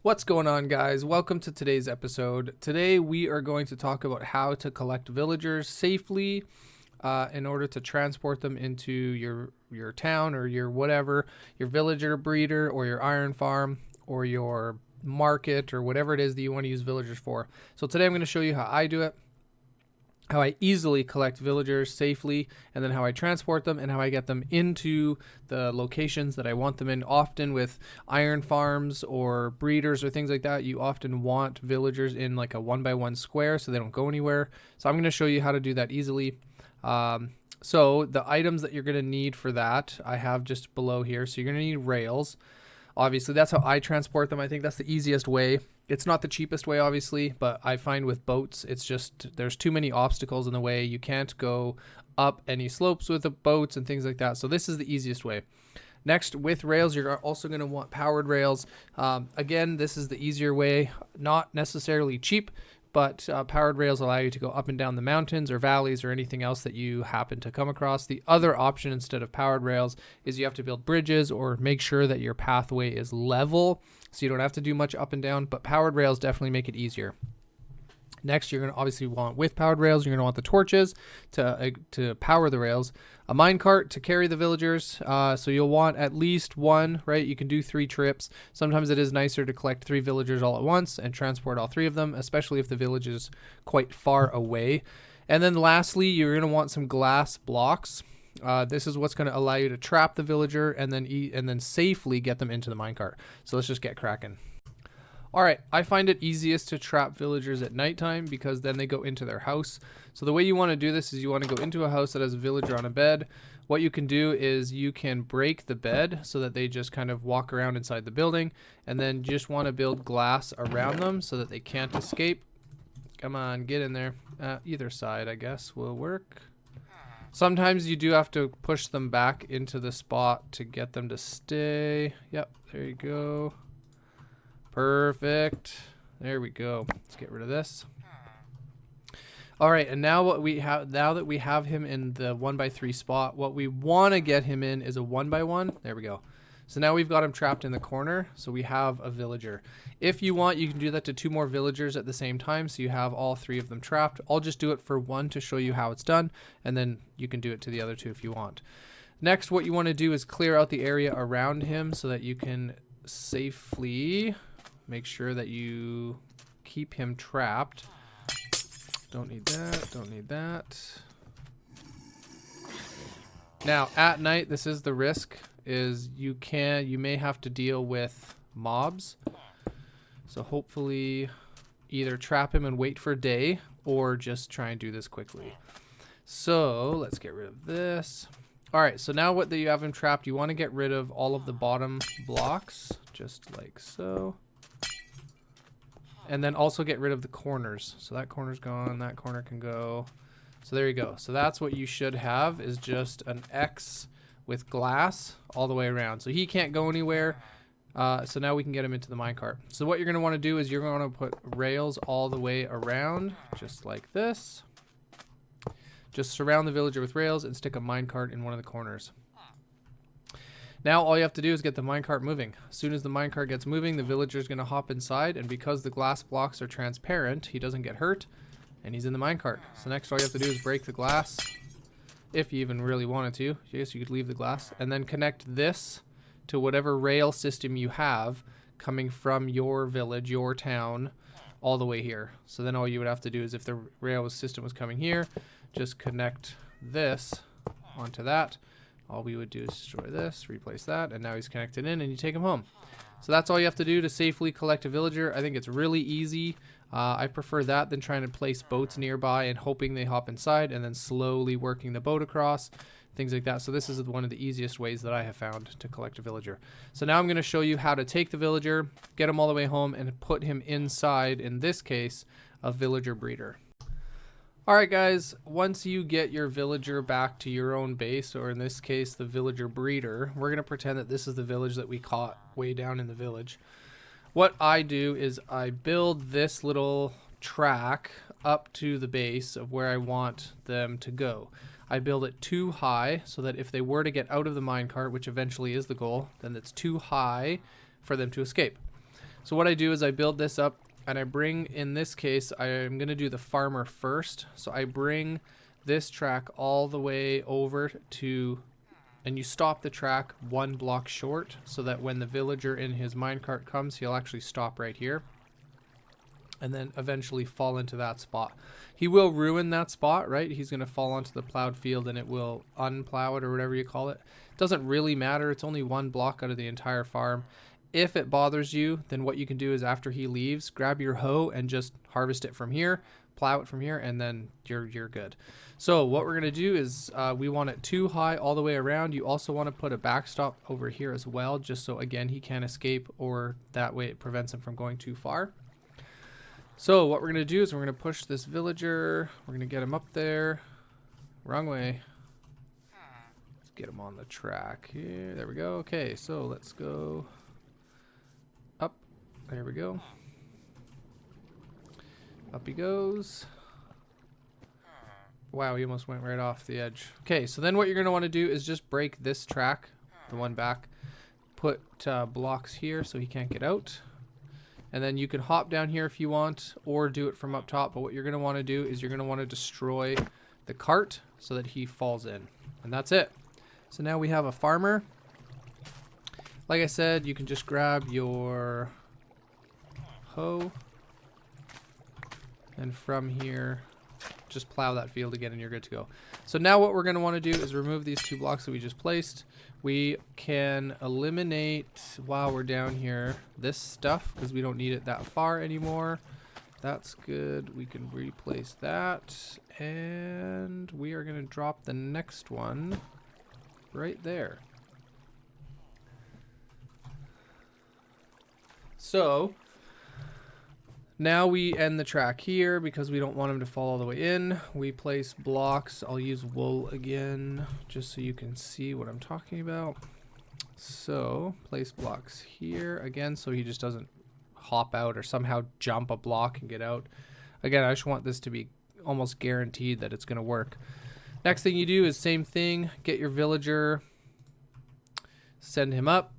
What's going on, guys? Welcome to today's episode. Today we are going to talk about how to collect villagers safely in order to transport them into your town or your whatever, your villager breeder or your iron farm or your market or whatever it is that you want to use villagers for. So today I'm going to show you how I do it, how I easily collect villagers safely, and then how I transport them and how I get them into the locations that I want them in. Often with iron farms or breeders or things like that, you often want villagers in like a 1x1 square so they don't go anywhere. So I'm going to show you how to do that easily. So the items that you're going to need for that, I have just below here. So you're going to need rails. Obviously, that's how I transport them. I think that's the easiest way. It's not the cheapest way, obviously, but I find with boats, it's just there's too many obstacles in the way. You can't go up any slopes with the boats and things like that. So this is the easiest way. Next, with rails, you're also going to want powered rails. Again, this is the easier way, not necessarily cheap, but powered rails allow you to go up and down the mountains or valleys or anything else that you happen to come across. The other option instead of powered rails is you have to build bridges or make sure that your pathway is level so you don't have to do much up and down, but powered rails definitely make it easier. Next, you're going to obviously want, with powered rails, you're going to want the torches to power the rails, a minecart to carry the villagers. So you'll want at least one, right? You can do 3 trips. Sometimes it is nicer to collect 3 villagers all at once and transport all 3 of them, especially if the village is quite far away. And then lastly, you're going to want some glass blocks. This is what's going to allow you to trap the villager and then safely get them into the minecart. So let's just get cracking. All right, I find it easiest to trap villagers at nighttime because then they go into their house. So the way you want to do this is you want to go into a house that has a villager on a bed. What you can do is you can break the bed so that they just kind of walk around inside the building, and then just want to build glass around them so that they can't escape. Come on, get in there. Either side, I guess, will work. Sometimes you do have to push them back into the spot to get them to stay. Yep, there you go. Perfect. There we go. Let's get rid of this. All right, and now that we have him in the 1x3 spot, what we want to get him in is a 1x1. There we go. So now we've got him trapped in the corner, so we have a villager. If you want, you can do that to 2 more villagers at the same time, so you have all 3 of them trapped. I'll just do it for 1 to show you how it's done, and then you can do it to the other 2 if you want. Next, what you want to do is clear out the area around him so that you can safely make sure that you keep him trapped. Don't need that, don't need that. Now, at night, this is the risk, is you may have to deal with mobs. So hopefully either trap him and wait for day or just try and do this quickly. So let's get rid of this. All right, so now what you have him trapped, you want to get rid of all of the bottom blocks, just like so. And then also get rid of the corners. So that corner's gone, that corner can go. So there you go. So that's what you should have, is just an X with glass all the way around. So he can't go anywhere. So now we can get him into the minecart. So what you're going to want to do is you're going to put rails all the way around, just like this. Just surround the villager with rails and stick a minecart in one of the corners. Now all you have to do is get the minecart moving. As soon as the minecart gets moving, the villager is going to hop inside, and because the glass blocks are transparent, he doesn't get hurt, and he's in the minecart. So next all you have to do is break the glass, if you even really wanted to. Yes, you could leave the glass, and then connect this to whatever rail system you have coming from your village, your town, all the way here. So then all you would have to do is, if the rail system was coming here, just connect this onto that. All we would do is destroy this, replace that, and now he's connected in, and you take him home. So that's all you have to do to safely collect a villager. I think it's really easy. I prefer that than trying to place boats nearby and hoping they hop inside and then slowly working the boat across, things like that. So this is one of the easiest ways that I have found to collect a villager. So now I'm going to show you how to take the villager, get him all the way home, and put him inside, in this case, a villager breeder. Alright guys, once you get your villager back to your own base, or in this case the villager breeder, we're going to pretend that this is the village that we caught way down in the village. What I do is I build this little track up to the base of where I want them to go. I build it too high so that if they were to get out of the minecart, which eventually is the goal, then it's too high for them to escape. So what I do is I build this up and I bring, in this case, I'm going to do the farmer first. So I bring this track all the way over to, and you stop the track 1 block short so that when the villager in his minecart comes, he'll actually stop right here and then eventually fall into that spot. He will ruin that spot, right? He's going to fall onto the plowed field and it will unplow it or whatever you call it. Doesn't really matter. It's only 1 block out of the entire farm. If it bothers you, then what you can do is after he leaves, grab your hoe and just harvest it from here, plow it from here, and then you're good. So what we're going to do is we want it too high all the way around. You also want to put a backstop over here as well, just so again he can't escape, or that way it prevents him from going too far. So what we're going to do is we're going to push this villager. We're going to get him up there. Wrong way. Let's get him on the track here. There we go. Okay, so let's go up. There we go. Up he goes. Wow, he almost went right off the edge. Okay, so then what you're going to want to do is just break this track, the one back. Put blocks here so he can't get out. And then you can hop down here if you want, or do it from up top. But what you're going to want to do is you're going to want to destroy the cart so that he falls in. And that's it. So now we have a farmer. Like I said, you can just grab your hoe. And from here, just plow that field again and you're good to go. So now what we're going to want to do is remove these 2 blocks that we just placed. We can eliminate, while we're down here, this stuff because we don't need it that far anymore. That's good. We can replace that. And we are going to drop the next one right there. So now we end the track here because we don't want him to fall all the way in. We place blocks. I'll use wool again just so you can see what I'm talking about. So place blocks here again so he just doesn't hop out or somehow jump a block and get out. Again, I just want this to be almost guaranteed that it's going to work. Next thing you do is same thing. Get your villager. Send him up.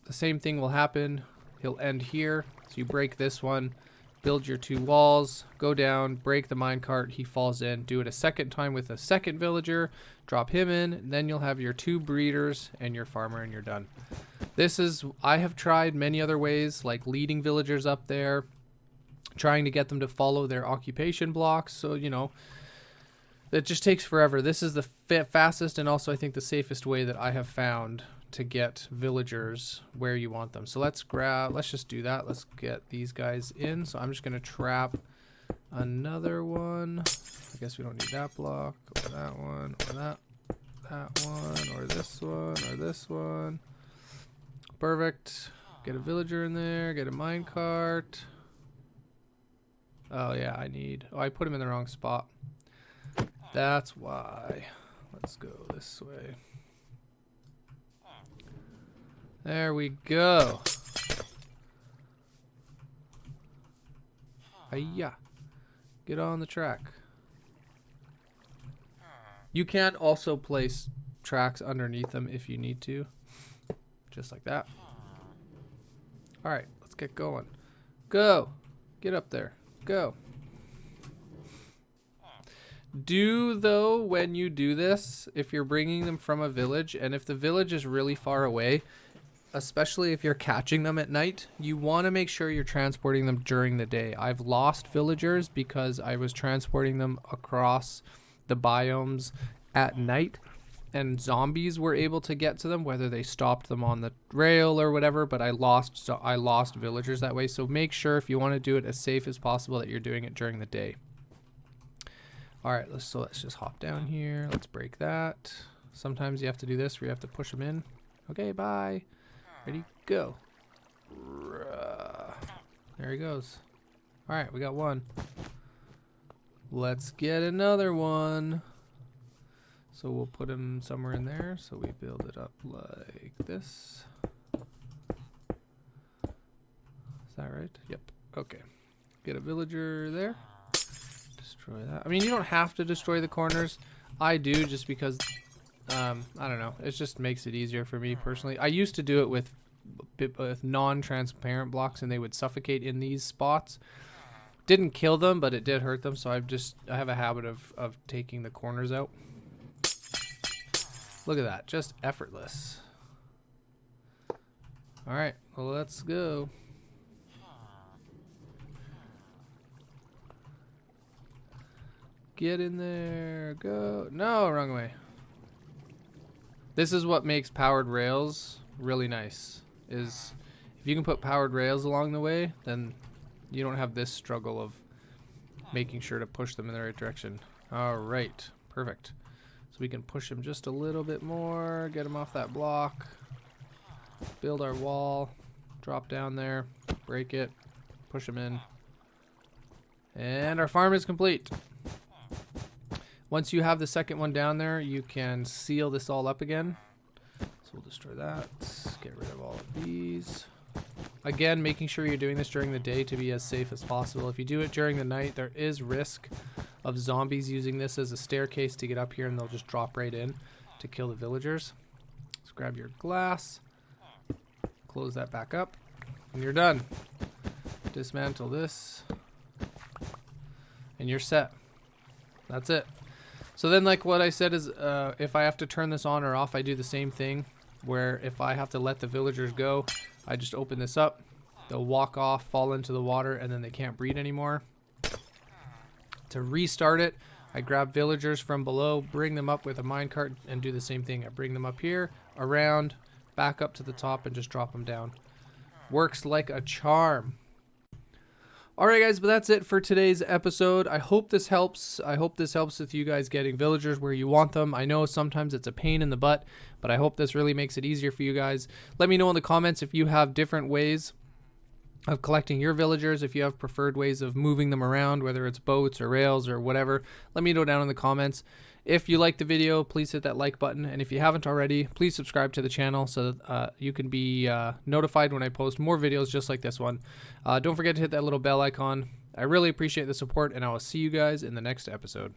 The same thing will happen. He'll end here. So you break this one. Build your 2 walls, go down, break the minecart, he falls in. Do it a second time with a second villager, drop him in, then you'll have your 2 breeders and your farmer and you're done. This is, I have tried many other ways, like leading villagers up there, trying to get them to follow their occupation blocks, so you know, it just takes forever. This is the fastest and also I think the safest way that I have found to get villagers where you want them. So let's just do that. Let's get these guys in. So I'm just going to trap another one. I guess we don't need that block or that one or that one or this one or this one. Perfect. Get a villager in there. Get a minecart. Oh yeah, I put him in the wrong spot. That's why. Let's go this way. There we go. Hiya. Get on the track. You can also place tracks underneath them if you need to. Just like that. Alright, let's get going. Go. Get up there. Go. Though, when you do this, if you're bringing them from a village, and if the village is really far away, especially if you're catching them at night, you want to make sure you're transporting them during the day. I've lost villagers because I was transporting them across the biomes at night and zombies were able to get to them, whether they stopped them on the rail or whatever, but I lost villagers that way. So make sure if you want to do it as safe as possible that you're doing it during the day. All right, let's just hop down here. Let's break that. Sometimes you have to do this where you have to push them in. Okay, bye. Ready, go. There he goes. All right, we got one. Let's get another one. So we'll put him somewhere in there. So we build it up like this. Is that right? Yep. Okay. Get a villager there. Destroy that. I mean, you don't have to destroy the corners. I do just because, I don't know. It just makes it easier for me personally. I used to do it with with non-transparent blocks, and they would suffocate in these spots. Didn't kill them, but it did hurt them, so I have a habit of taking the corners out. Look at that, just effortless. All right, well, let's go. Get in there, go. No, wrong way. This is what makes powered rails really nice, is if you can put powered rails along the way, then you don't have this struggle of making sure to push them in the right direction. All right, perfect. So we can push them just a little bit more, get them off that block, build our wall, drop down there, break it, push them in. And our farm is complete. Once you have the second one down there, you can seal this all up again. So we'll destroy that, get rid of all of these. Again, making sure you're doing this during the day to be as safe as possible. If you do it during the night, there is risk of zombies using this as a staircase to get up here, and they'll just drop right in to kill the villagers. Let's grab your glass, close that back up, and you're done. Dismantle this, and you're set. That's it. So then, like what I said is, if I have to turn this on or off, I do the same thing, where if I have to let the villagers go, I just open this up, they'll walk off, fall into the water, and then they can't breed anymore. To restart it, I grab villagers from below, bring them up with a minecart, and do the same thing. I bring them up here, around, back up to the top, and just drop them down. Works like a charm. Alright guys, but that's it for today's episode. I hope this helps. I hope this helps with you guys getting villagers where you want them. I know sometimes it's a pain in the butt, but I hope this really makes it easier for you guys. Let me know in the comments if you have different ways of collecting your villagers, if you have preferred ways of moving them around, whether it's boats or rails or whatever. Let me know down in the comments. If you liked the video, please hit that like button, and if you haven't already, please subscribe to the channel so that you can be notified when I post more videos just like this one. Don't forget to hit that little bell icon. I really appreciate the support, and I will see you guys in the next episode.